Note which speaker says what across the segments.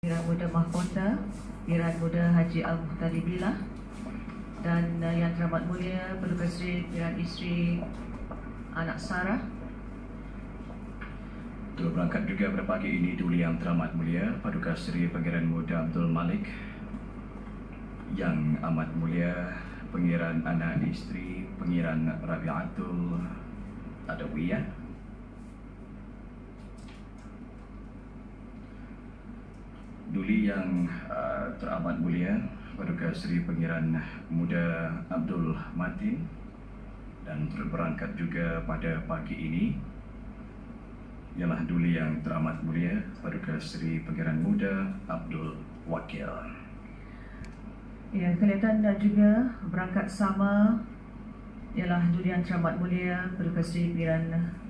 Speaker 1: Pengiran Muda Mahkota, Pengiran Muda Haji Al-Muhtadi Billah, dan Yang Teramat Mulia Paduka Seri Pengiran Isteri Anak Sarah.
Speaker 2: Turut berangkat juga pada pagi ini Duli Yang Teramat Mulia Paduka Seri Pengiran Muda Abdul Malik, Yang Amat Mulia Pengiran Anak Isteri Pengiran Rabi'atul Adawiyah, Duli Yang Teramat Mulia Paduka Seri Pengiran Muda Abdul Matin, dan turut berangkat juga pada pagi ini ialah Duli Yang Teramat Mulia Paduka Seri Pengiran Muda Abdul Wakil.
Speaker 1: Ya, kelihatan juga berangkat sama ialah Duli Yang Teramat Mulia Paduka Seri Pengiran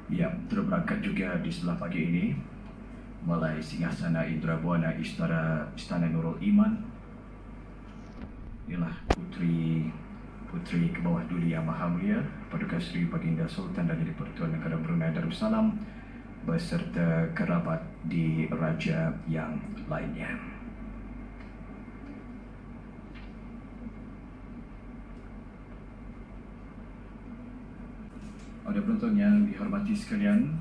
Speaker 2: Ya, turut berangkat juga di sebelah pagi ini Balai Singgasana Indrabuana Istana Nurul Iman ialah Putri ke bawah Duli Yang Maha Mulia Paduka Seri Baginda Sultan dan Jadi Pertuan Negara Brunei Darussalam beserta kerabat di raja yang lainnya. Audio penonton yang dihormati sekalian,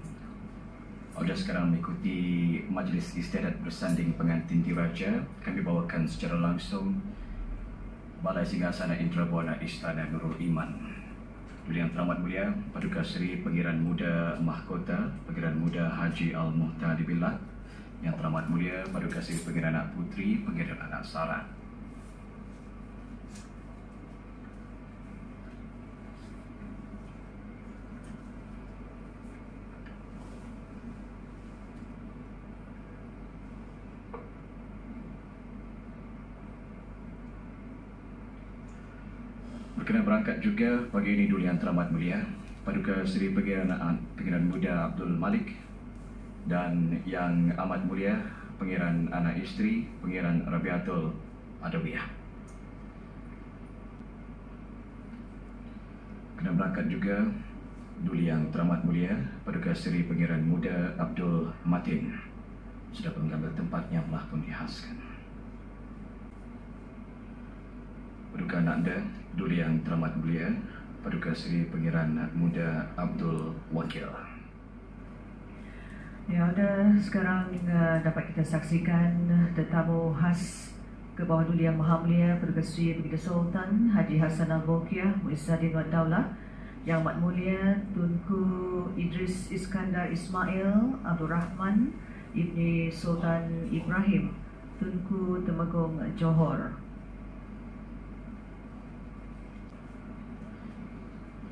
Speaker 2: audio sekarang mengikuti majlis istiadat bersanding pengantin diraja. Kami bawakan secara langsung Balai Singgasana Indrabuana Istana Nurul Iman. Duli Yang Teramat Mulia Paduka Seri Pengiran Muda Mahkota Pengiran Muda Haji Al-Muhtadi Billah, Yang Teramat Mulia Paduka Seri Pengiran Anak Putri Pengiran Anak Sarah. Berkenan berangkat juga pagi ini Duli Yang Teramat Mulia Paduka Seri Pengiran Muda Abdul Malik, dan Yang Amat Mulia Pengiran Anak Isteri Pengiran Rabi'atul Adawiyah. Berkenan berangkat juga Duli Yang Teramat Mulia Paduka Seri Pengiran Muda Abdul Matin sudah mengambil tempatnya telah pun dihaskan. Paduka Ananda Duli Yang Teramat Mulia Paduka Seri Pengiran Muda Abdul Wakil.
Speaker 1: Ya, sekarang dapat kita saksikan tetamu khas ke bawah Duli Yang Maha Mulia Paduka Seri Baginda Sultan Haji Hassan Al-Bolkiah Muizzuddin Wad Daulah, Yang Amat Mulia Tunku Idris Iskandar Ismail Abdul Rahman Ibni Sultan Ibrahim Tunku Temenggung Johor.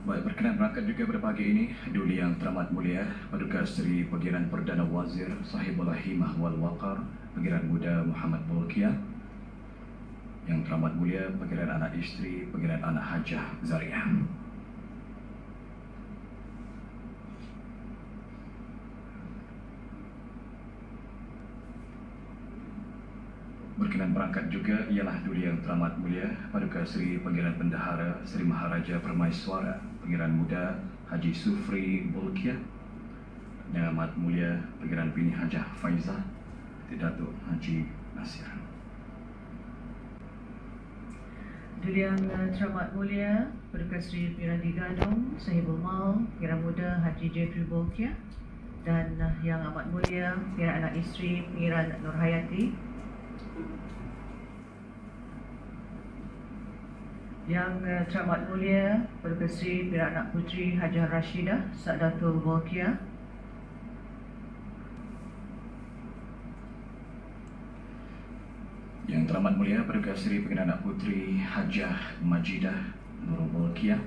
Speaker 2: Baik, berkenan berangkat juga pada pagi ini Duli Yang Teramat Mulia Paduka Seri Pengiran Perdana Wazir Sahibul Himah wal Waqar Pengiran Muda Muhammad Bolkiah, Yang Teramat Mulia Pengiran Anak Isteri Pengiran Anak Hajah Zariah. Berkenan berangkat juga ialah Duli Yang Teramat Mulia Paduka Seri Pengiran Bendahara Seri Maharaja Permaiswara Pengiran Muda Haji Sufri Bolkiah, Yang Amat Mulia Pengiran Bini Hajah Faizah Datuk Haji Nasir.
Speaker 1: Duli Yang Teramat Mulia Paduka Seri Pengiran di Gadong Sahibul Mal Pengiran Muda Haji Jeffrey Bolkiah, dan Yang Amat Mulia Pengiran Anak Isteri Pengiran Nurhayati, Yang Teramat Mulia Paduka Seri Pengiran Anak Puteri Hajah Rashidah Sa'datul Bolkiah,
Speaker 2: Yang Teramat Mulia Paduka Seri Pengiran Anak Puteri Hajah Majidah Nurul Bolkiah,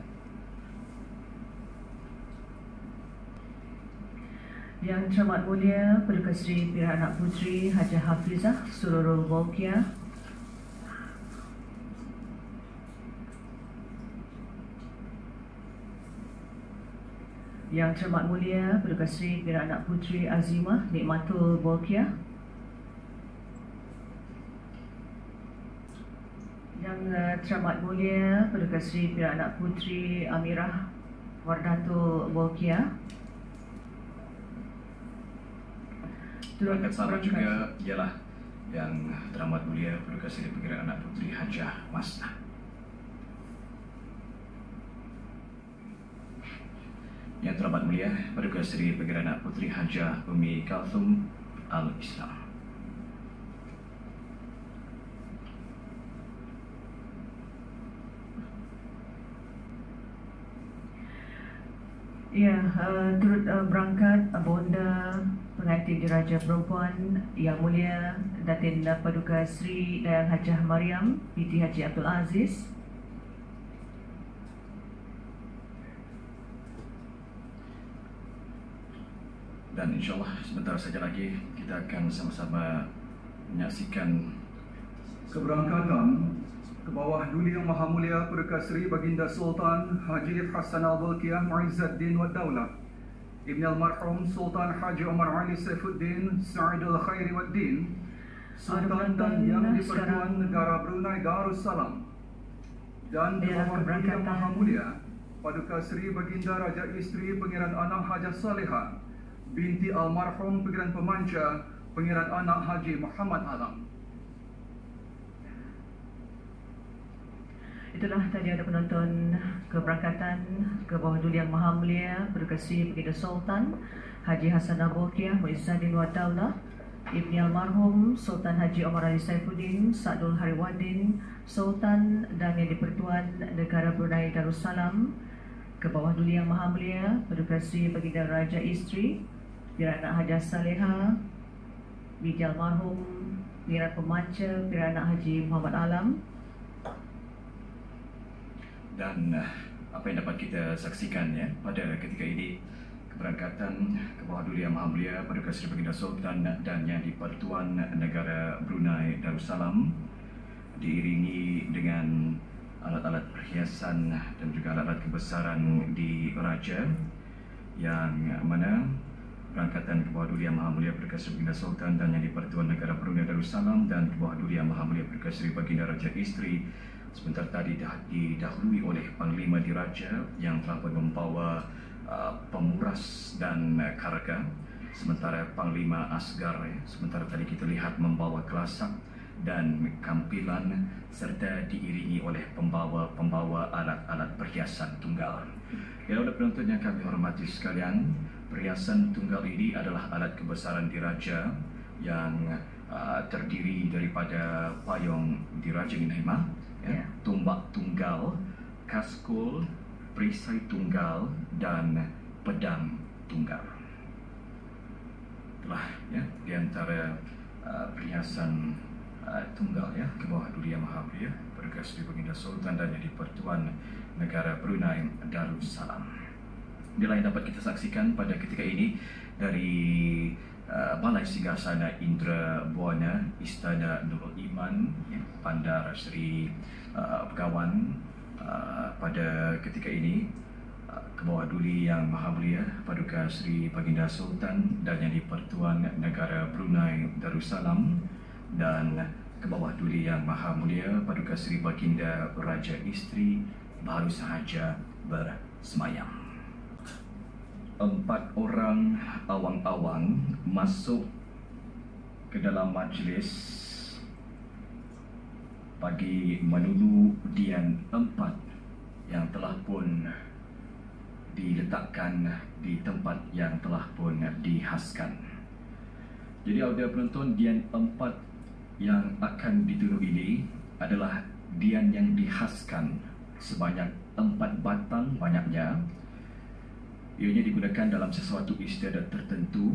Speaker 1: Yang Teramat Mulia Paduka Seri Pengiran Anak Puteri Hajah Hafizah Sururul Bolkiah, Yang Teramat Mulia Paduka Seri Pengiran Anak Puteri Azimah Nikmatul Bolkiah, Yang teramat mulia Paduka Seri Pilihan Anak Puteri Amirah Wardato Bokia.
Speaker 2: Berangkat sama juga ialah yang teramat mulia Paduka Seri Pengiran Anak Puteri Hajah Masnah. Yang teramat mulia Paduka Seri Pengiran Anak Puteri Hajah Umi Kalthum Al-Islam.
Speaker 1: Ya, turut berangkat Bonda Pengantin Diraja Perempuan Yang Mulia Datin Paduka Seri Dayang Hajah Mariam binti Haji Abdul Aziz.
Speaker 2: Dan insyaAllah sebentar saja lagi kita akan sama-sama menyaksikan
Speaker 3: keberangkatan ke bawah Duli Yang Maha Mulia Paduka Seri Baginda Sultan Haji Hassan Al-Bolkiah Muizzuddin Wad Daulah Ibn Al-Marhum Sultan Haji Omar Ali Saifuddin Sa'idul Khairi Wad Din, Sultan dan Yang di-Pertuan Negara Brunei Darussalam, dan ke bawah Duli Yang Maha Mulia Paduka Seri Baginda Raja Isteri Pangeran Anak Hajah Salehah binti Almarhum Pangeran Pemanja Pangeran Anak Haji Muhammad Alam.
Speaker 1: Itulah tadi ada penonton keberangkatan ke bawah Duli Yang Maha Mulia Paduka Seri Baginda Sultan Haji Hassan Al-Bolkiah Muizzuddin Wad Daulah Ibni Almarhum Sultan Haji Omar Ali Saifuddin Sa'dul Hariwaddin Sultan dan Yang di-Pertuan Negara Brunei Darussalam, ke bawah Duli Yang Maha Mulia Paduka Seri Baginda Raja Isteri Pangeran Anak Hajah Salehah binti Almarhum Pangeran Pemanja Pangeran Anak Haji Muhammad Alam.
Speaker 2: Dan apa yang dapat kita saksikan ya pada ketika ini, keberangkatan ke bawah Duli Yang Maha Mulia Paduka Seri Baginda Sultan dan Yang di-Pertuan Negara Brunei Darussalam diiringi dengan alat-alat perhiasan dan juga alat-alat kebesaran di Raja, yang mana berangkatan ke bawah Duli Yang Maha Mulia Paduka Seri Baginda Sultan dan Yang di-Pertuan Negara Brunei Darussalam dan ke bawah Duli Yang Maha Mulia Paduka Seri Baginda Raja Isteri sebentar tadi didahului oleh Panglima Diraja yang telah pun membawa pemuras dan karga, sementara Panglima Asgar sementara tadi kita lihat membawa kelasak dan kampilan serta diiringi oleh pembawa alat-alat perhiasan tunggal. Ya, oleh penonton yang kami hormati sekalian, perhiasan tunggal ini adalah alat kebesaran diraja yang terdiri daripada payung diraja Minahimah, tumbak tunggal, kaskul, perisai tunggal dan pedang tunggal. Itulah ya di antara perhiasan tunggal ya ke bawah Duli Yang Maha Mulia Paduka Seri Baginda Sultan dan Yang di-Pertuan Negara Brunei Darussalam. Inilah yang dapat kita saksikan pada ketika ini dari Balai Singgasana Indra Buana Istana Nurul Iman Bandar Seri Begawan pada ketika ini ke bawah Duli Yang Maha Mulia Paduka Seri Baginda Sultan dan Yang di-Pertuan Negara Brunei Darussalam dan ke bawah Duli Yang Maha Mulia Paduka Seri Baginda Raja Isteri baru sahaja bersemayam. 4 orang awang-awang masuk ke dalam majlis bagi menulu Dian 4 yang telah pun diletakkan di tempat yang telah pun dihaskan. Jadi ada penonton, Dian 4 yang akan ditunuh ini adalah Dian yang dihaskan sebanyak 4 batang banyaknya. Ianya digunakan dalam sesuatu istiadat tertentu.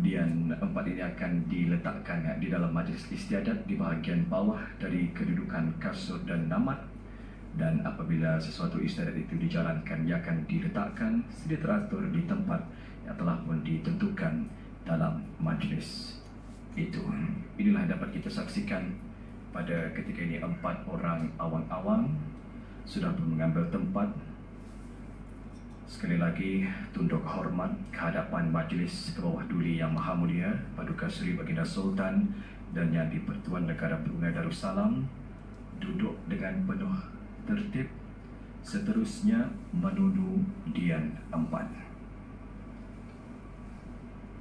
Speaker 2: Dian 4 ini akan diletakkan di dalam majlis istiadat di bahagian bawah dari kedudukan kasut dan namat, dan apabila sesuatu istiadat itu dijalankan, ia akan diletakkan sedia teratur di tempat yang telah pun ditentukan dalam majlis itu. Inilah yang dapat kita saksikan pada ketika ini. 4 orang awang-awang sudah pun mengambil tempat. Sekali lagi tunduk hormat ke hadapan majlis ke bawah Duli Yang Maha Mulia Paduka Seri Baginda Sultan dan Yang di-Pertuan Negara Brunei Darussalam duduk dengan penuh tertib, seterusnya menuju Dian 4.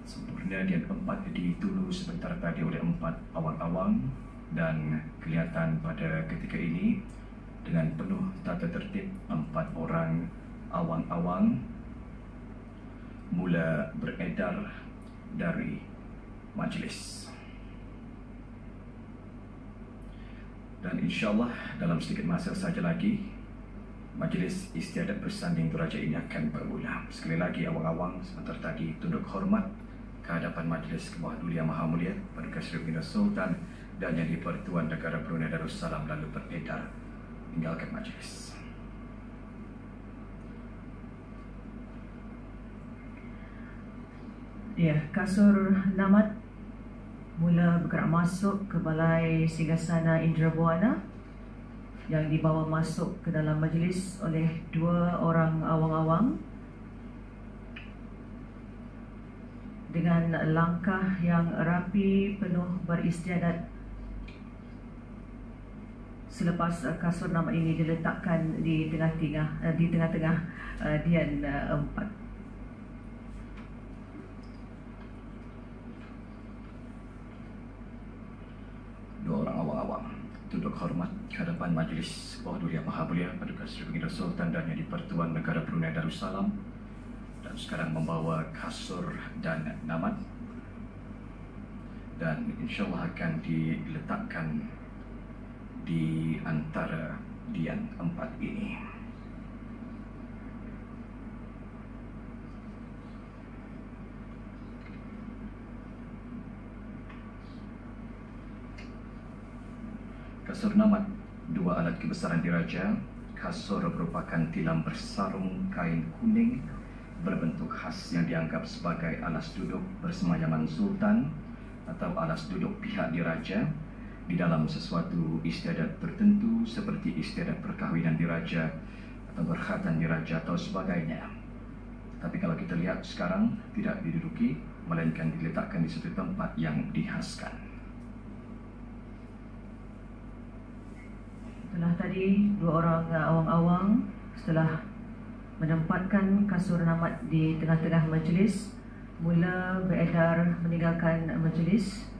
Speaker 2: Sempurna Dian 4 ditulu sebentar tadi oleh 4 awang-awang, dan kelihatan pada ketika ini dengan penuh tata tertib 4 orang awang-awang mula beredar dari majlis. Dan insyaAllah dalam sedikit masa saja lagi majlis istiadat bersanding Diraja ini akan bermula. Sekali lagi awang-awang sebentar tadi tunduk hormat ke hadapan majlis ke bawah Duli Yang Maha Mulia Paduka Seri Baginda Sultan dan Yang di-Pertuan Negara Brunei Darussalam lalu beredar meninggalkan majlis.
Speaker 1: Ya, kasur Namat mula bergerak masuk ke Balai Singgasana Indrabuana yang dibawa masuk ke dalam majlis oleh 2 orang awang-awang dengan langkah yang rapi penuh beristiadat. Selepas kasur Namat ini diletakkan di tengah-tengah Dian 4.
Speaker 2: Dua orang awang-awang tunduk hormat ke hadapan majlis bawah Duli Yang Maha Mulia Paduka Seri Baginda Sultan dan Yang di-Pertuan Negara Brunei Darussalam, dan sekarang membawa kasur dan namat, dan insyaAllah akan diletakkan di antara Dian 4 ini. Kasur namat, 2 alat kebesaran diraja. Kasur merupakan tilam bersarung kain kuning berbentuk khas yang dianggap sebagai alas duduk bersemayaman sultan atau alas duduk pihak diraja di dalam sesuatu istiadat tertentu seperti istiadat perkahwinan diraja atau berkhatan diraja atau sebagainya. Tapi kalau kita lihat sekarang tidak diduduki, melainkan diletakkan di satu tempat yang dihaskan.
Speaker 1: Setelah tadi 2 orang awang-awang setelah menempatkan kasur Namat di tengah-tengah majlis mula beredar meninggalkan majlis.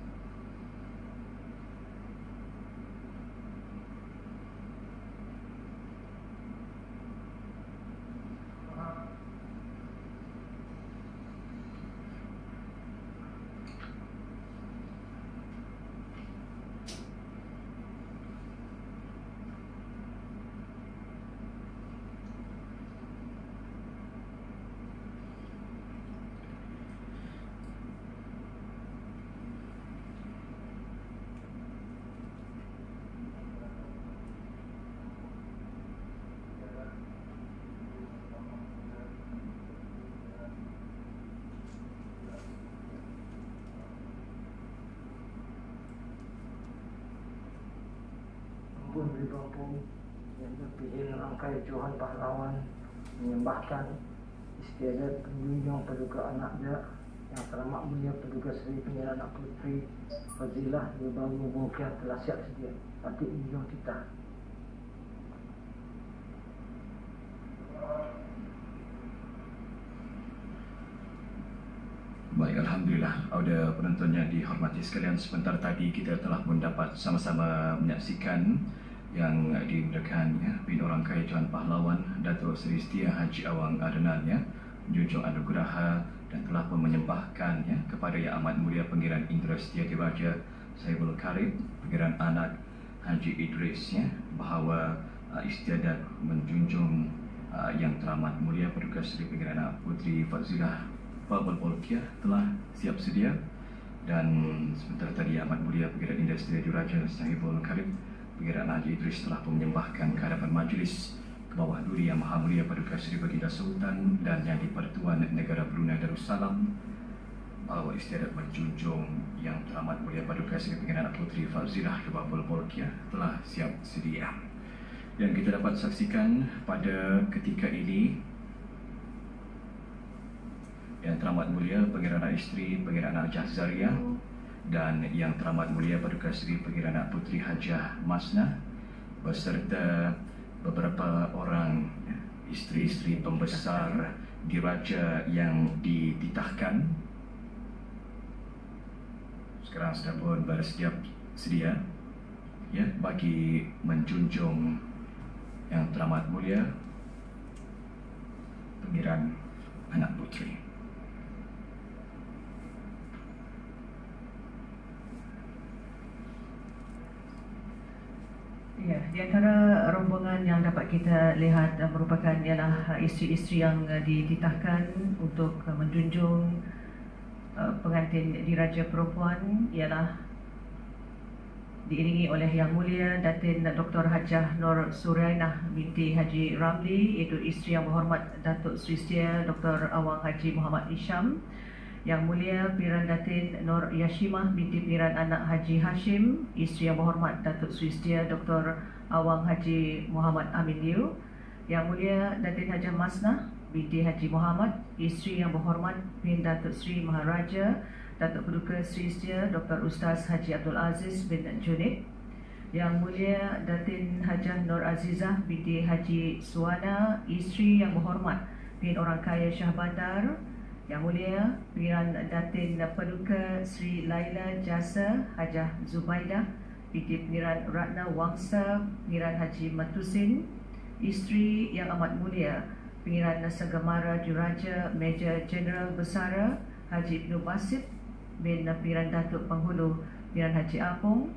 Speaker 4: Pun bergabung yang berpihak rangkai Johan pahlawan menyembahkan istiadat penjunjung Paduka Anaknya yang teramat mulia Paduka Seri Pengiran Anak Puteri Fazilah Babu Bokiah telah siap sedia. Patut menjunjung kita.
Speaker 2: Baik, Alhamdulillah. Audio penonton yang dihormati sekalian, sebentar tadi kita telah mendapat sama-sama menyaksikan yang dimuliakan Bin Orang Kaya Johan Pahlawan Datuk Seri Setia Haji Awang Adnan menjunjung anugerah dan telah pun menyembahkan kepada Yang Amat Mulia Pangeran Indra Setia Diraja Sahibul Karib Pangeran Anak Haji Idris bahawa istiadat menjunjung Yang Teramat Mulia Paduka Seri Pangeran Anak Puteri Fazilah Babul Polkiah telah siap sedia, dan sebentar tadi Yang Amat Mulia Pangeran Indra Setia Diraja Sahibul Karib Pangeran Haji Idris telah pun menyembahkan ke hadapan majlis ke bawah Duli Yang Maha Mulia Paduka Seri Baginda Sultan dan Yang di-Pertuan Negara Brunei Darussalam bahawa istiadat menjunjung Yang Teramat Mulia Paduka Seri Pangeran Anak Puteri Fazilah Babul Polkiah telah siap sedia. Dan kita dapat saksikan pada ketika ini Yang Teramat Mulia Pangeran Anak Isteri Pangeran Anak Jahzariah dan Yang Teramat Mulia Paduka Seri Pangeran Anak Puteri Hajah Masnah beserta beberapa orang isteri-isteri pembesar diraja yang dititahkan sekarang sudah pun sedia ya bagi menjunjung yang teramat mulia Pangeran Anak Puteri.
Speaker 1: Ya, di antara rombongan yang dapat kita lihat merupakan ialah isteri-isteri yang dititahkan untuk menjunjung pengantin diraja perempuan, ialah diiringi oleh Yang Mulia Datin Dr. Hajah Nur Suriainah binti Haji Ramli, iaitu isteri Yang Berhormat Datuk Seri Setia Dr. Awang Haji Muhammad Isham, Yang Mulia Pengiran Datin Nur Yashimah binti Pengiran Anak Haji Hashim, isteri Yang Berhormat Datuk Seri Setia Dr. Awang Haji Muhammad Amin Liu, Yang Mulia Datin Hajah Masnah binti Haji Muhammad, isteri Yang Berhormat bin Datuk Seri Maharaja Datuk Paduka Seri Setia Dr. Ustaz Haji Abdul Aziz bin Junid, Yang Mulia Datin Hajah Nur Azizah binti Haji Suwana, isteri Yang Berhormat bin Orang Kaya Shah Bandar, Yang Mulia Pengiran Datin Paduka Sri Laila Jasa Hajah Zubaidah binti Pengiran Ratna Wangsa Pengiran Haji Matusin, isteri Yang Amat Mulia Pengiran Segamara Juraja Major Jeneral Besara Haji Ibnu Basit bin Pengiran Datuk Penghulu Pengiran Haji Apong,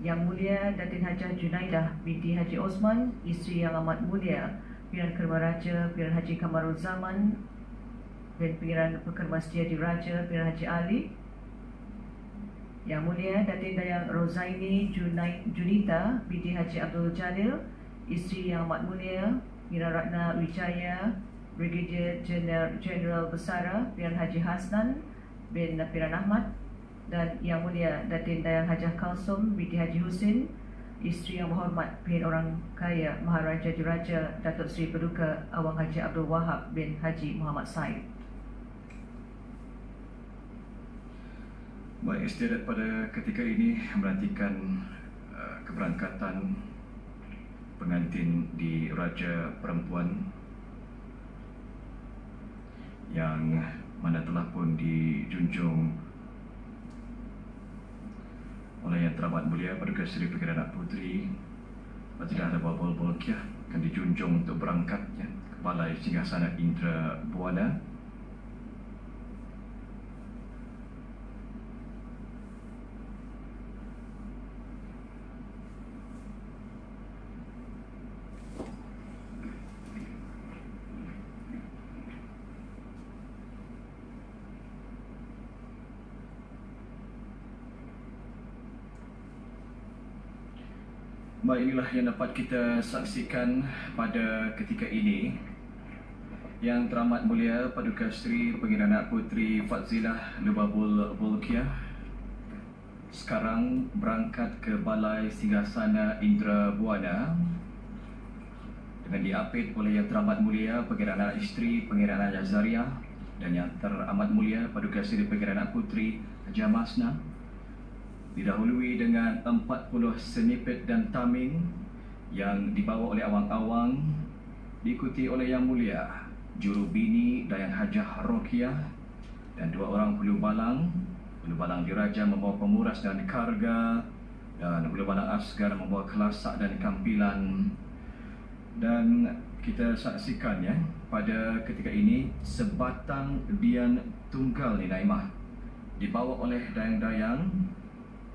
Speaker 1: Yang Mulia Datin Hajah Junaidah binti Haji Osman, isteri Yang Amat Mulia Pengiran Kermaraja Pengiran Haji Kamarul Zaman bin Pengiran Pekerma Setia Diraja Pengiran Haji Ali, Yang Mulia Datin Dayang Rozaini Junita binti Haji Abdul Jalil, isteri Yang Amat Mulia Pengiran Ratna Wijaya Brigadier General Besara Pengiran Haji Hasnan bin Pengiran Ahmad, dan Yang Mulia Datin Dayang Hajah Kalsum binti Haji Husin, isteri Yang Berhormat Pengiran Orang Kaya Maharaja Diraja Datuk Seri Paduka Awang Haji Abdul Wahab bin Haji Muhammad Said.
Speaker 2: Baik, istiadat pada ketika ini menantikan keberangkatan pengantin di Raja Perempuan yang mana telah pun dijunjung oleh Yang Teramat Mulia Paduka Seri Pengiran Anak Puteri Fadzilah Lubabul Bolkiah, akan dijunjung untuk berangkatnya ke Balai Singgasana Indra Buana. Baik, inilah yang dapat kita saksikan pada ketika ini. Yang Teramat Mulia Paduka Seri Pengiran Anak Puteri Fadzilah Lubabul Bolkiah sekarang berangkat ke Balai Singgasana Indra Buana dengan diapit oleh Yang Teramat Mulia Pengiran Anak Isteri Pengiran Anak Zariah dan Yang Teramat Mulia Paduka Seri Pengiran Anak Puteri Hajah Masnah, didahului dengan 40 senipet dan taming yang dibawa oleh awang-awang, diikuti oleh Yang Mulia Juru Bini Dayang Hajah Rokiah dan 2 orang hulu balang diraja membawa pemuras dan karga, dan hulu balang asgar membawa kelasak dan kampilan. Dan kita saksikan ya, pada ketika ini sebatang dian tunggal ni Naimah dibawa oleh dayang-dayang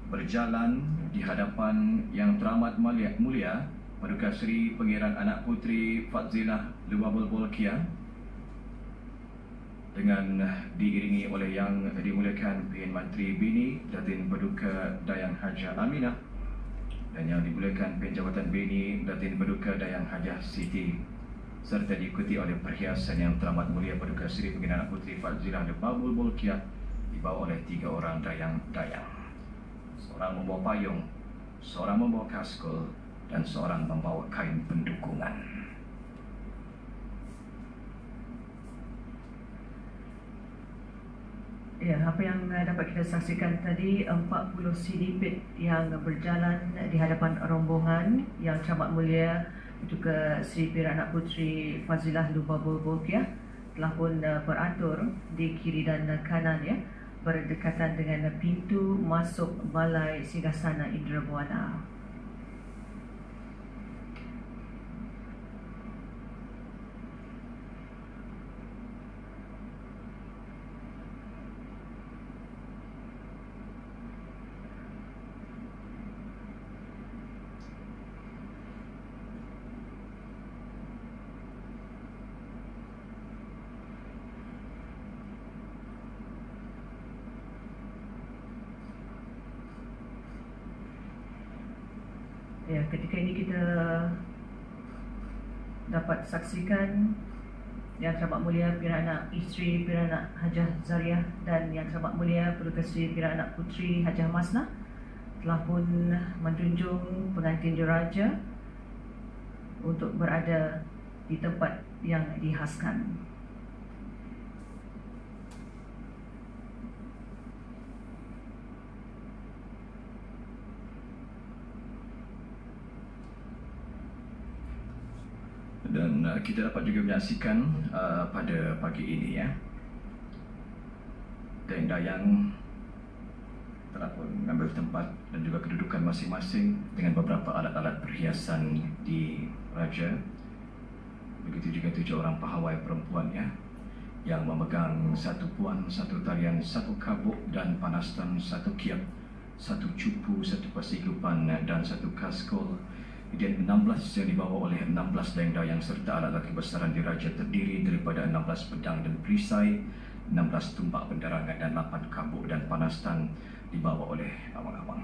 Speaker 2: berjalan di hadapan Yang Teramat Mulia Paduka Seri Pengiran Anak Puteri Fadzilah Lubabul Bolkiah dengan diiringi oleh Yang Dimuliakan Perdana Menteri Bini Datin Paduka Dayang Hajah Aminah dan Yang Dimuliakan Perdana Jabatan Bini Datin Paduka Dayang Hajah Siti, serta diikuti oleh perhiasan Yang Teramat Mulia Paduka Seri Pengiran Anak Puteri Fadzilah Lubabul Bolkiah dibawa oleh 3 orang dayang-dayang. Seorang membawa payung, seorang membawa kaskul, dan seorang membawa kain pendukungan.
Speaker 1: Ya, apa yang dapat kita saksikan tadi, 40 sidipit yang berjalan di hadapan rombongan yang Camat Mulia juga Sri Pira Anak Puteri Fazilah Lubabul Bolkiah telah pun beratur di kiri dan kanan ya, berdekatan dengan pintu masuk Balai Singgasana Indra Buana. Ya, ketika ini kita dapat saksikan Yang Teramat Mulia Pira Anak Isteri Pira Anak Hajah Zariah dan Yang Teramat Mulia Pertugasri Pira Anak Puteri Hajah Masnah telah pun menjunjung pengantin diraja untuk berada di tempat yang dihaskan.
Speaker 2: Dan kita dapat juga menyaksikan pada pagi ini ya, dayang-dayang telah pun mengambil tempat dan juga kedudukan masing-masing dengan beberapa alat-alat perhiasan di raja. Begitu juga 7 orang pahawai perempuan ya, yang memegang 1 puan, 1 talian, 1 kabuk dan panastan, 1 kiap, 1 cupu, 1 pasigupan dan 1 kaskol. Kemudian 16 yang dibawa oleh 16 dayang-dayang serta alat-alat kebesaran diraja terdiri daripada 16 pedang dan perisai, 16 tumpak penderangan dan 8 kabuk dan panastan dibawa oleh abang-abang.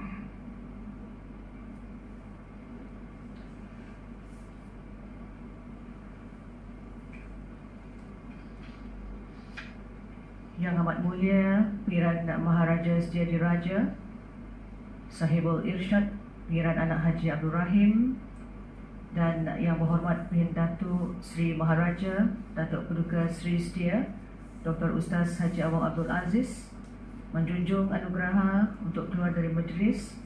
Speaker 1: Yang Amat Mulia Piran Maharaja Sedia Diraja Sahibul Irsyad Pengiran Anak Haji Abdul Rahim dan Yang Berhormat Pin Datuk Sri Maharaja Datuk Paduka Sri Setia Dr. Ustaz Haji Awang Abdul Aziz menjunjung anugerah untuk keluar dari majlis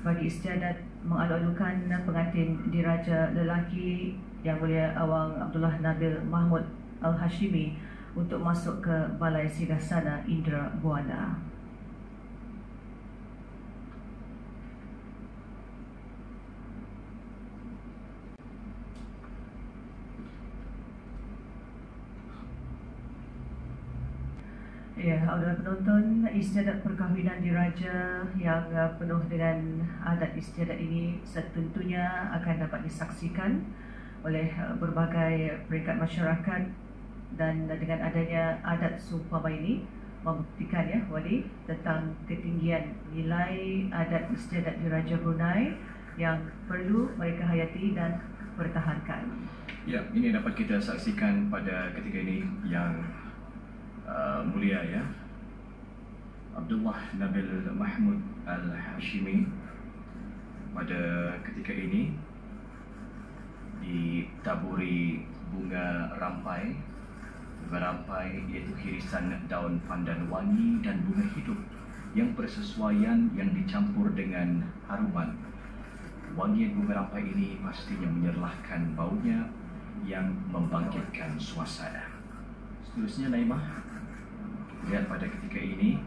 Speaker 1: bagi istiadat mengalu-alukan pengantin diraja lelaki Yang Mulia Awang Abdullah Nabil Mahmud Al-Hashimi untuk masuk ke Balai Singgasana Indra Buana. Ya, audara penonton, istiadat perkahwinan diraja yang penuh dengan adat istiadat ini setentunya akan dapat disaksikan oleh berbagai peringkat masyarakat, dan dengan adanya adat seumpama ini membuktikan ya Wali tentang ketinggian nilai adat istiadat diraja Brunei yang perlu mereka hayati dan pertahankan.
Speaker 2: Ya, ini dapat kita saksikan pada ketika ini yang mulia ya, Abdullah Nabil Mahmud Al-Hashimi pada ketika ini ditaburi bunga rampai. Bunga rampai iaitu hirisan daun pandan wangi dan bunga hidup yang bersesuaian yang dicampur dengan haruman. Wangian bunga rampai ini pastinya menyerlahkan baunya yang membangkitkan suasana. Seterusnya Naimah, lihat pada ketika ini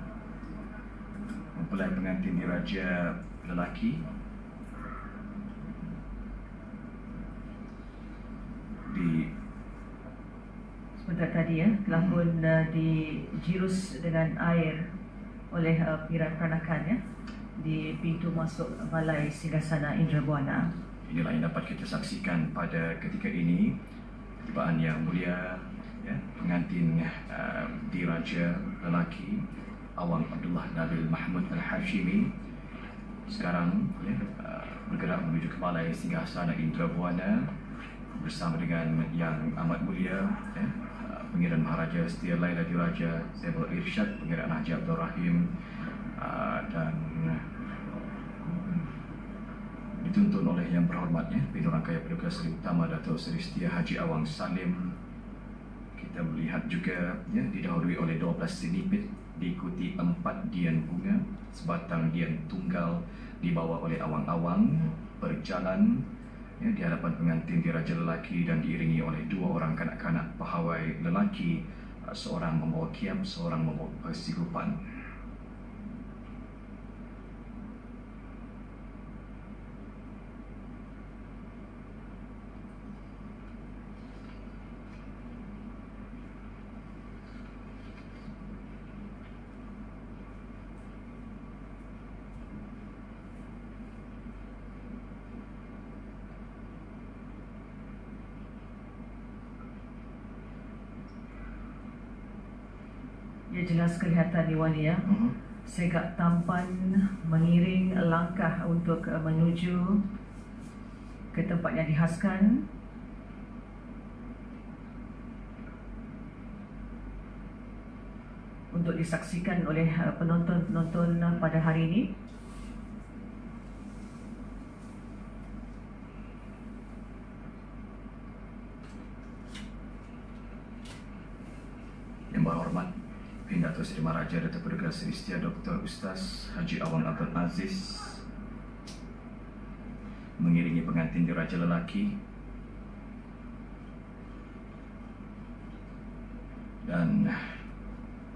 Speaker 2: mempelai pengantin diraja lelaki di
Speaker 1: sebentar tadi ya telah pun dijirus dengan air oleh piran peranakan ya di pintu masuk Balai Singgasana Indra Buana.
Speaker 2: Inilah yang dapat kita saksikan pada ketika ini, ketibaan yang mulia ya, pengantin diraja lelaki Awang Abdullah Nabil Mahmud Al-Hashimi sekarang ya, bergerak menuju ke Balai Singgasana Indra Buana bersama dengan Yang Amat Mulia ya, Pengiran Maharaja Setia Laila Diraja Sahibul Irsyad Pengiran Haji Abdul Rahim dan dituntun oleh Yang Berhormatnya Pintu Rangkaian Paduka Seri Utama Datuk Seri Setia Haji Awang Salim. Kita kita melihat juga ya, didahului oleh 12 sinipit, diikuti 4 dian bunga, sebatang dian tunggal dibawa oleh awang-awang berjalan ya, di hadapan pengantin diraja lelaki dan diiringi oleh 2 orang kanak-kanak pahawai lelaki, seorang membawa kiam, seorang membawa persigupan.
Speaker 1: Ya, jelas kelihatan Iwan ya. Segak tampan mengiring langkah untuk menuju ke tempat yang dihaskan. Untuk disaksikan oleh penonton-penonton pada hari ini.
Speaker 2: Yang berhormat Datuk Seri Maharaja Datuk Paduka Seri Setia Dr. Ustaz Haji Awang Abdul Aziz mengiringi pengantin diraja lelaki, dan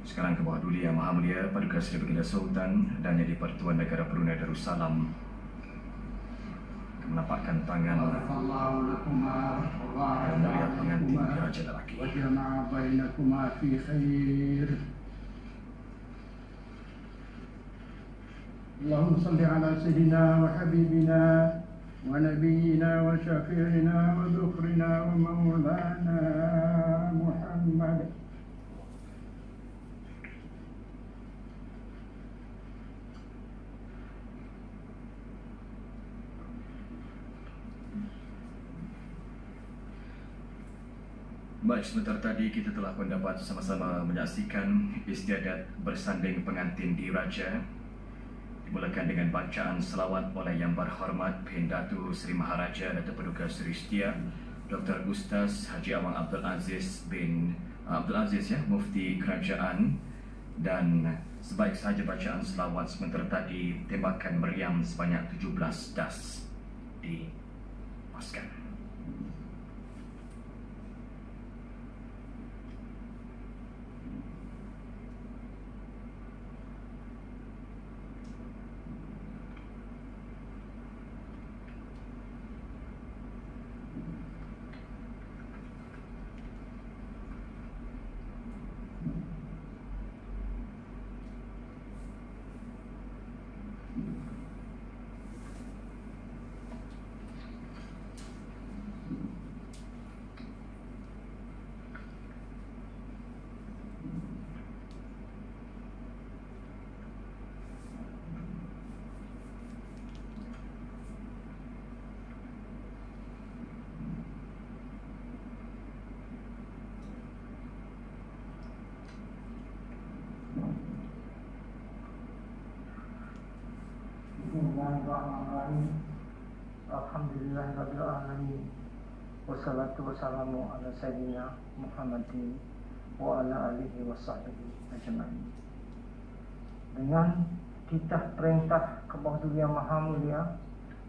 Speaker 2: sekarang ke bawah duli Yang Maha Mulia Paduka Seri Baginda Sultan dan Yang di-Pertuan Negara Brunei Darussalam menapakkan tangan dan melihat pengantin diraja lelaki.
Speaker 5: اللهم صل على سيدنا وحبيبنا ونبينا وشفيعنا وذكرنا ومولانا محمد.
Speaker 2: Baik, sebentar tadi kita telah mendapat sama-sama menyaksikan istiadat bersanding pengantin diraja, dimulakan dengan bacaan selawat oleh Yang Berhormat Pendatu Seri Maharaja Datuk Paduka Seri Setia Dr. Ustaz Haji Awang Abdul Aziz bin Abdul Aziz ya, Mufti Kerajaan, dan sebaik sahaja bacaan selawat sebentar tadi, tembakan meriam sebanyak 17 das dipaskan.
Speaker 4: Bismillahirrahmanirrahim. Alhamdulillahirabbil alamin. Wassalatu wassalamu ala sayyidina Muhammadin wa ala alihi wasahbihi ajma'in. Dengan titah perintah ke bawah duli Yang Maha Mulia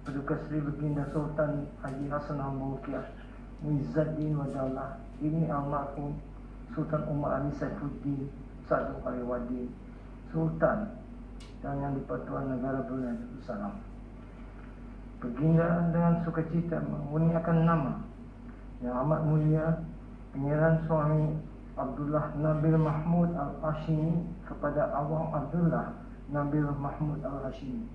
Speaker 4: Paduka Seri Baginda Sultan Haji Hassanal Bolkiah Muizzaddin wa Daulah Ibni Almarhum Sultan Umar Ali Saifuddin Sa'ad Al-Wadi Sultan dan Yang di-Pertuan Negara Brunei Darussalam, Baginda dengan sukacita mengurniakan nama Yang Amat Mulia Pangeran Suami Abdullah Nabil Mahmud Al-Hashimi kepada Awang Abdullah Nabil Mahmud Al-Hashimi.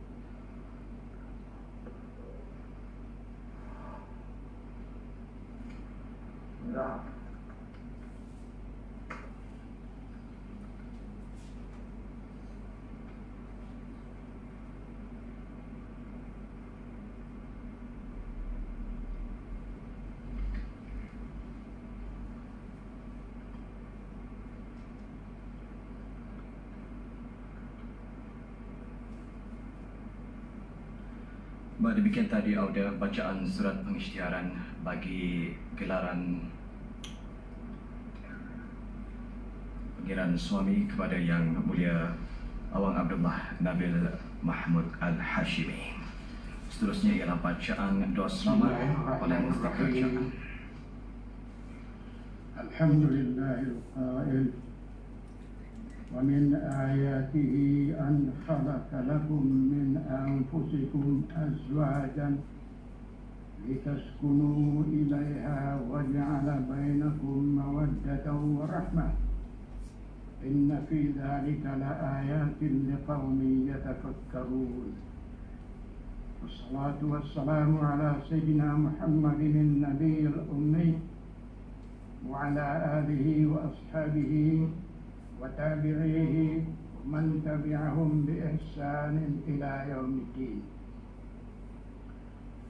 Speaker 2: Baik, demikian tadi audio bacaan surat pengisytiharan bagi gelaran Pengiran suami kepada Yang Mulia Awang Abdullah Nabil Mahmud Al-Hashimi. Seterusnya ialah bacaan doa selamat oleh Mufti Kerajaan.
Speaker 5: Alhamdulillahil qail wa min ayatihi an khalaqa lakum min anfusikum azwajan litaskunu ilaiha wa ja'ala bainakum mawaddatan wa rahmah. Inna fi dhalika la ayatin liqaumin yatafakkarun. Wassalatu wassalamu ala sayyidina Muhammadin nabiyil ummi wa ala alihi wa ashabihi wa tabi'ihi wa man tabi'ahum bi ihsanin ila yaumiddin.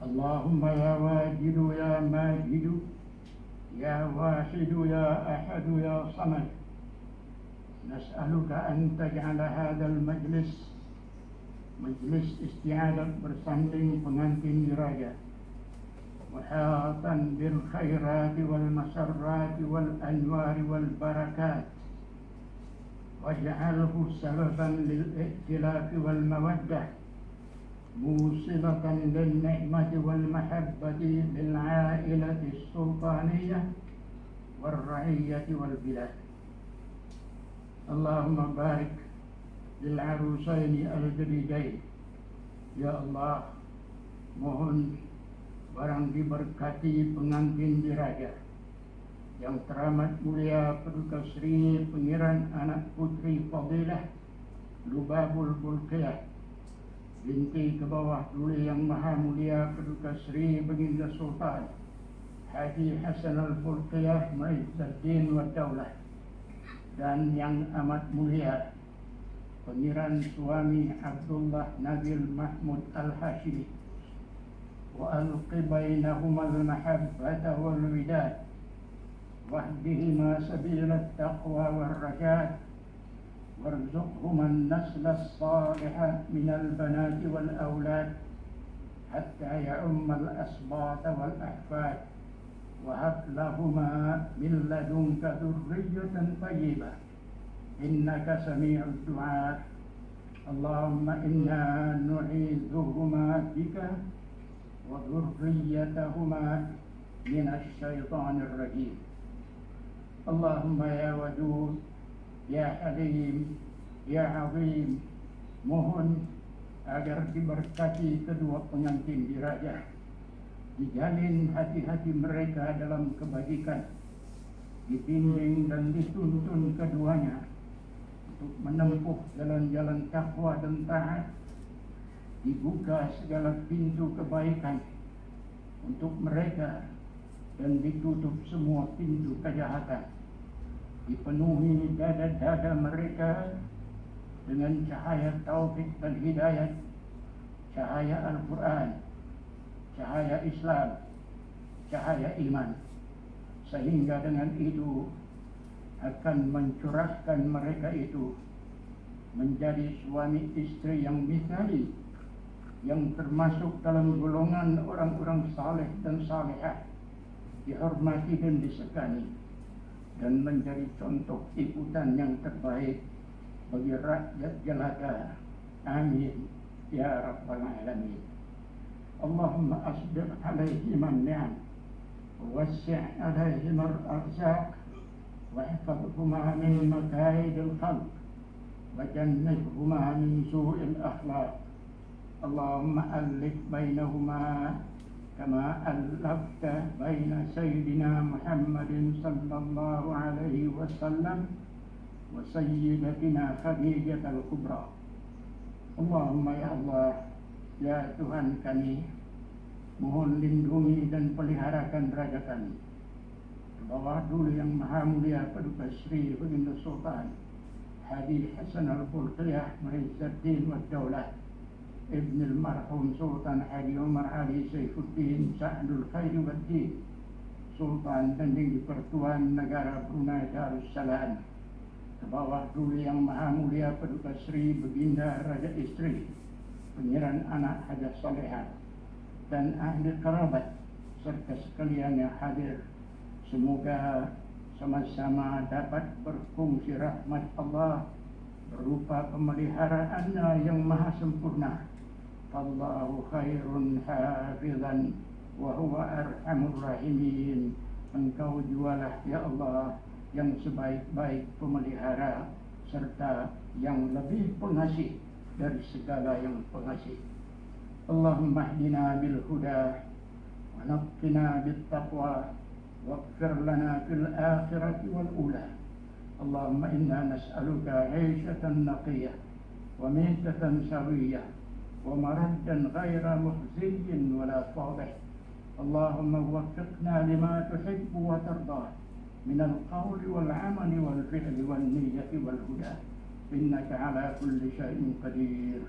Speaker 5: Allahumma ya wajidu ya majidu ya wahidu ya ahadu ya samad, nas'aluka an taj'ala hadzal majlis isti'adat bersanding pengantin diraja, muhatan bil khairati wal masarrati wal anwari wal barakat, waj'alhu sababan lil ikhtilafi wal mawaddah, musilatan lin ni'mati wal mahabbati lil 'ailati sultaniyah wal ra'iyyati wal bilad. Allahumma barik lil arusaini al-jadidain. Ya Allah, mohon barang diberkati pengantin diraja yang teramat mulia Paduka Sri Pengiran Anak Putri Fadilah Lubabul Bulqiyah binti ke bawah Duli Yang Maha Mulia Paduka Sri Baginda Sultan Haji Hasan Al-Bulqiyah Muizzaddin wa Daulah, dan yang amat mulia Pengiran suami Abdullah Nabil Mahmud Al-Hashimi, wa alqi bainahuma al-mahabbata wal widad wahdihima sabila taqwa wal rajad warzuqhuma an-nasla as-saliha min al-banati wal awlad hatta ya'umma al-asbata wal ahfad wa hab lahuma min ladunka dhurriyyatan tayyibah innaka sami'ud du'a. Allahumma inna nu'idzuhuma bika wa dhurriyyatahuma minasy syaithanir rajim. Allahumma ya wadud ya halim ya azim, mohon agar diberkati kedua pengantin diraja, dijalin hati-hati mereka dalam kebajikan, dibimbing dan dituntun keduanya untuk menempuh jalan-jalan takwa dan taat, dibuka segala pintu kebaikan untuk mereka dan ditutup semua pintu kejahatan, dipenuhi dada-dada mereka dengan cahaya taufik dan hidayat, cahaya Al-Quran, cahaya Islam, cahaya iman, sehingga dengan itu akan mencurahkan mereka itu menjadi suami istri yang misali, yang termasuk dalam golongan orang-orang saleh dan salihah, dihormati dan disegani, dan menjadi contoh ikutan yang terbaik bagi rakyat jelata. Amin ya rabbal alamin. Allahumma asbir alaihim an-ni'am ووسع عليهم الأرزاق واحفظهما من مكائد الخلق وجنبهما من سوء الأخلاق. اللهم ألف بينهما كما ألفت بين سيدنا محمد صلى الله عليه وسلم وسيدتنا خديجة الكبرى. اللهم ya Allah, ya Tuhan kami, mohon lindungi dan peliharakan raja kami ke bawah Duli Yang Maha Mulia Paduka Sri Baginda Sultan Haji Hasan Al-Bulqiyah Muizzaddin wa Daulah Ibn al-Marhum Sultan Haji Umar Ali Saifuddin Sa'dul Khairi wa Din, Sultan dan Tinggi Pertuan Negara Brunei Darussalam, ke bawah Duli Yang Maha Mulia Paduka Sri Baginda Raja Istri Pengiran Anak Hajah Salehah dan ahli kerabat serta sekalian yang hadir. Semoga sama-sama dapat berfungsi rahmat Allah berupa pemeliharaannya yang maha sempurna. Allahu khairun hafizan wa huwa arhamur rahimin. Engkau jualah ya Allah yang sebaik-baik pemelihara serta yang lebih pengasih dari segala yang pengasih. Allahumma hdina bil huda wa naqqina bit taqwa waghfir lana fil akhirati wal ula. Allahumma inna nas'aluka 'aishatan naqiyah wa mitatan sawiyah wa maraddan ghaira mukhziyyin wa la fadih. Allahumma waffiqna lima tuhibbu wa tardah min al-qawli wal 'amali wal fi'li wal niyyati wal huda. Innaka 'ala kulli shay'in qadir.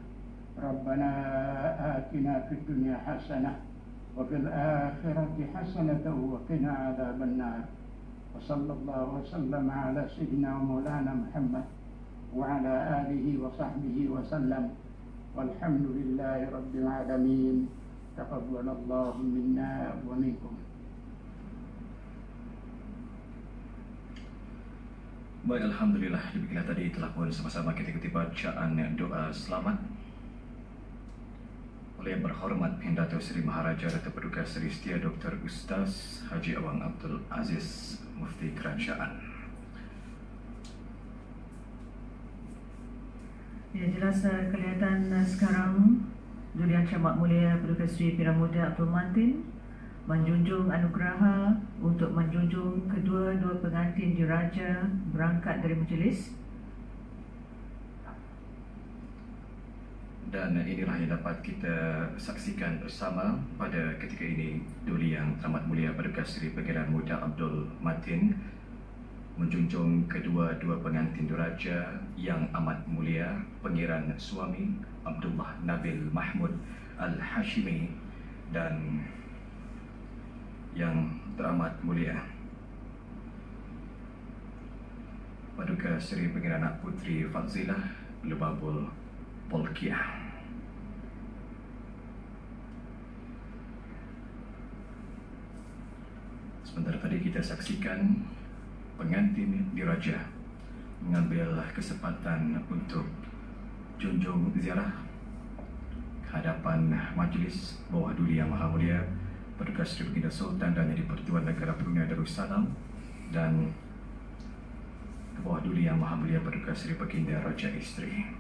Speaker 5: Rabbana atina fid dunya hasanah wa fil akhirati hasanatan wa qina 'adzaban nar. Wa sallallahu wa sallama ala sayyidina maulana Muhammad wa ala alihi wa sahbihi wa sallam. Walhamdulillahi rabbil alamin. Taqabbalallahu minna wa minkum.
Speaker 2: Baik, alhamdulillah, demikianlah tadi telah pun sama-sama kita ikuti bacaan doa selamat oleh yang berhormat Dato' Seri Maharaja Dato' Paduka Seri Setia Dr. Ustaz Haji Awang Abdul Aziz, Mufti Kerajaan.
Speaker 1: Ya, jelas kelihatan sekarang Duli Yang Amat Mulia Paduka Seri Piramuda Abdul Matin menjunjung anugerah untuk menjunjung kedua-dua pengantin diraja berangkat dari majlis.
Speaker 2: Dan inilah yang dapat kita saksikan bersama pada ketika ini. Duli Yang Teramat Mulia Paduka Seri Pangeran Muda Abdul Matin menjunjung kedua-dua pengantin diraja yang amat mulia, Pangeran Suami Abdullah Nabil Mahmud Al-Hashimi dan yang teramat mulia Paduka Seri Pangeran Anak Putri Fadzilah Lubabul Polkiah. Sebentar tadi kita saksikan pengantin diraja mengambil kesempatan untuk junjung ziarah kehadapan majlis bawah Duli Yang Maha Mulia Paduka Seri Baginda Sultan dan Yang di-Pertuan Negara Brunei Darussalam dan ke bawah Duli Yang Maha Mulia Paduka Seri Baginda Raja Isteri.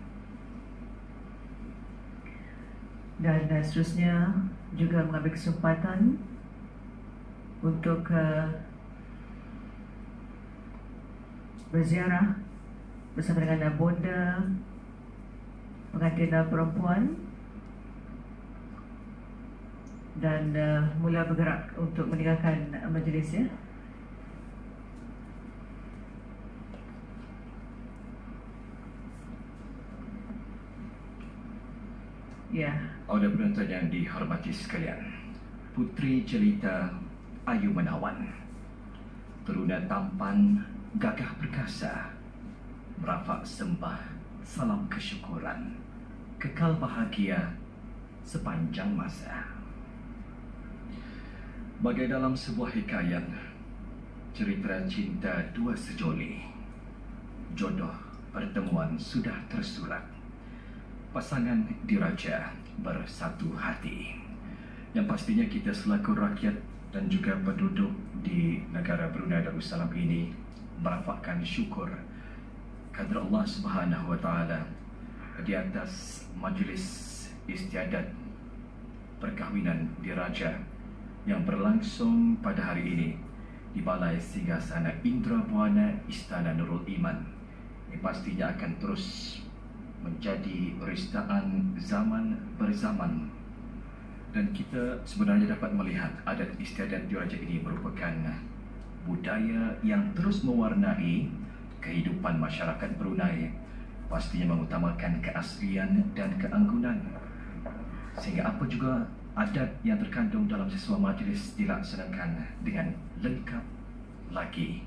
Speaker 1: Dan seterusnya juga mengambil kesempatan untuk berziarah bersama dengan bonda pengantin perempuan dan mula bergerak untuk meninggalkan majlis ya. Ya.
Speaker 2: Oleh penonton yang dihormati sekalian, Putri Jelita Ayu Menawan, teruna tampan, gagah perkasa, merafak sembah, salam kesyukuran, kekal bahagia sepanjang masa. Bagai dalam sebuah hikayat, cerita cinta dua sejoli, jodoh pertemuan sudah tersurat, pasangan diraja bersatu hati. Yang pastinya kita selaku rakyat dan juga penduduk di negara Brunei Darussalam ini merafakkan syukur kepada Allah Subhanahu wa taala di atas majlis istiadat perkahwinan diraja yang berlangsung pada hari ini di Balai Singgasana Indrabuana Istana Nurul Iman. Ini pastinya akan terus menjadi ristaan zaman berzaman, dan kita sebenarnya dapat melihat adat istiadat diraja ini merupakan budaya yang terus mewarnai kehidupan masyarakat Brunei, pastinya mengutamakan keaslian dan keanggunan, sehingga apa juga adat yang terkandung dalam sesuatu majlis dilaksanakan dengan lengkap lagi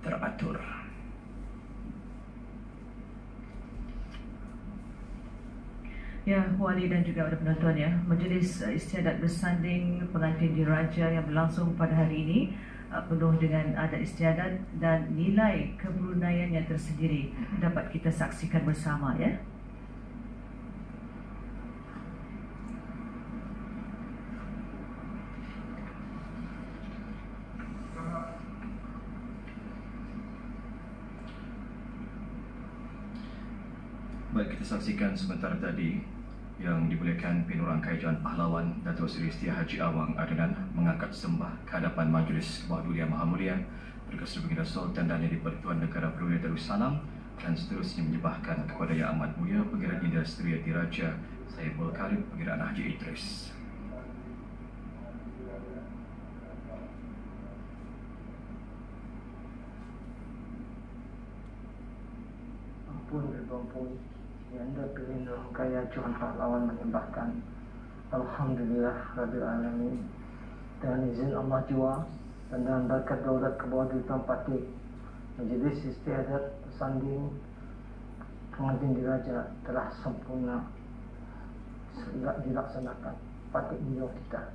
Speaker 2: teratur.
Speaker 1: Ya, wali dan juga ada penonton ya, Majlis Istiadat Bersanding Pengantin Diraja yang berlangsung pada hari ini penuh dengan adat istiadat dan nilai kebrunaian yang tersendiri dapat kita saksikan bersama ya.
Speaker 2: Baik, kita saksikan sebentar tadi yang dimuliakan Penurang Kerajaan Pahlawan Datuk Seri Setia Haji Awang Adnan mengangkat sembah ke hadapan Majlis Wahdulia Maha Mulia Pertugas Sri Baginda Sultan dan Yang di-Pertuan Negara Brunei Darussalam dan seterusnya menyembahkan kepada Yang Amat Mulia Pangeran Indra Diraja Saiful Karim Pangeran Haji Idris.
Speaker 4: Ampun yang dipilih rangkaian Johan Pahlawan menyembahkan Alhamdulillah Rabbil Alamin dengan izin Allah jua dan dengan berkat daulat kebawadulian Patih Majlis Istiadat Bersanding Pengantin Diraja telah sempurna dilaksanakan Patih beliau kita.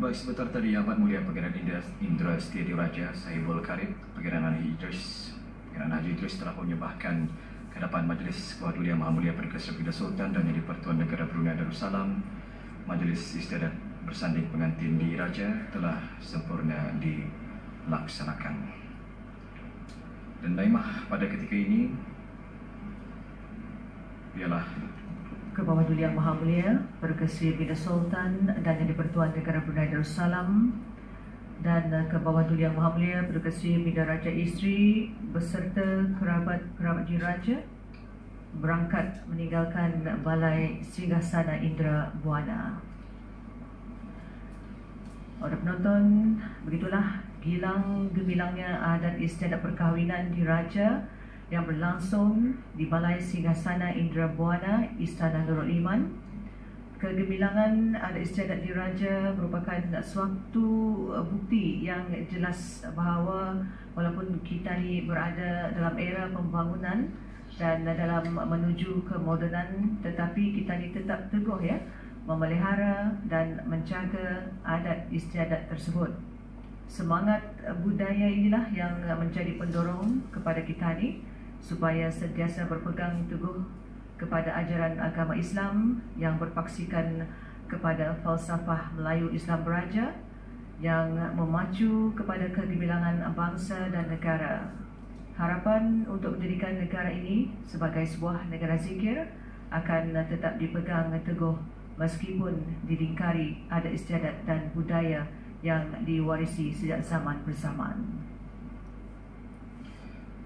Speaker 2: Baik, sebentar tadi Yang Amat Mulia Pangeran Indra Setia Diraja Saiful Karim Pangeran Haji Idris telah menyembahkan ke hadapan Majlis Wahdulia Maha Mulia Pertugas Sri Baginda Sultan dan Yang di-Pertuan Negara Brunei Darussalam. Majlis Istiadat Bersanding Pengantin Diraja telah sempurna dilaksanakan. Dan Naimah pada ketika ini ialah
Speaker 1: Ke-Bawah Duli Yang Maha Mulia Pertugas Sri Baginda Sultan dan Yang di-Pertuan Negara Brunei Darussalam dan Ke-Bawah Duli Yang Maha Mulia Pertugas Sri Baginda Raja Isteri beserta kerabat diraja berangkat meninggalkan Balai Singgasana Indra Buana. Para penonton, begitulah gilang gemilangnya adat istiadat perkahwinan diraja yang berlangsung di Balai Singgasana Indra Buana, Istana Nurul Iman. Kegemilangan adat istiadat diraja merupakan suatu bukti yang jelas bahawa walaupun kita ni berada dalam era pembangunan dan dalam menuju kemodenan, tetapi kita ni tetap teguh ya memelihara dan menjaga adat istiadat tersebut. Semangat budaya inilah yang menjadi pendorong kepada kita ni supaya sentiasa berpegang teguh kepada ajaran agama Islam yang berpaksikan kepada falsafah Melayu Islam Beraja yang memacu kepada kegemilangan bangsa dan negara. Harapan untuk menjadikan negara ini sebagai sebuah negara zikir akan tetap dipegang teguh meskipun dilingkari adat istiadat dan budaya yang diwarisi sejak zaman bersamaan.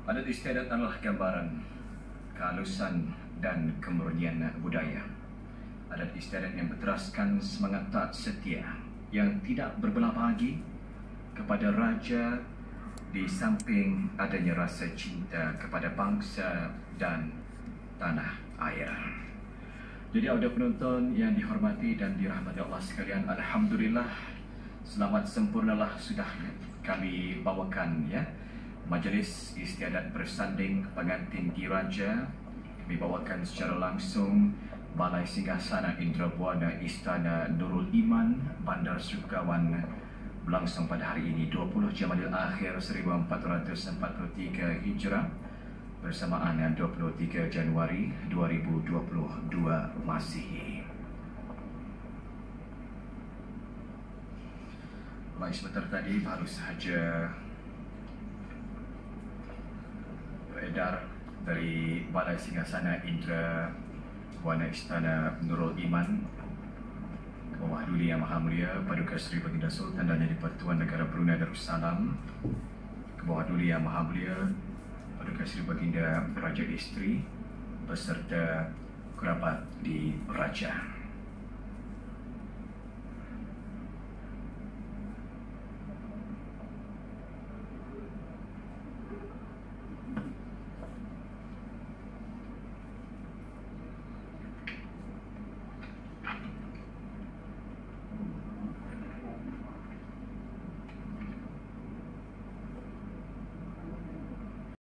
Speaker 2: Adat istiadat adalah gambaran kehalusan dan kemurnian budaya. Adat istiadat yang berteraskan semangat taat setia yang tidak berbelah bagi kepada raja di samping adanya rasa cinta kepada bangsa dan tanah air. Jadi ada penonton yang dihormati dan dirahmati Allah sekalian, alhamdulillah selamat sempurnalah sudah kami bawakan ya Majlis Istiadat Bersanding Pengantin Diraja dibawakan secara langsung Balai Singgasana Indra Buana Istana Nurul Iman Bandar Sukawan berlangsung pada hari ini 20 Jamadil Akhir 1443 Hijrah bersamaan dengan 23 Januari 2022 Masihi. Baik, sebentar tadi baru sahaja beredar dari Balai Singgasana Indra Buana Istana Nurul Iman Ke-Bawah Duli Yang Maha Mulia Pertugas Sri Baginda Sultan dan Yang di-Pertuan Negara Brunei Darussalam, Ke-Bawah Duli Yang Maha Mulia Pertugas Sri Baginda Raja Isteri beserta kerabat di Raja.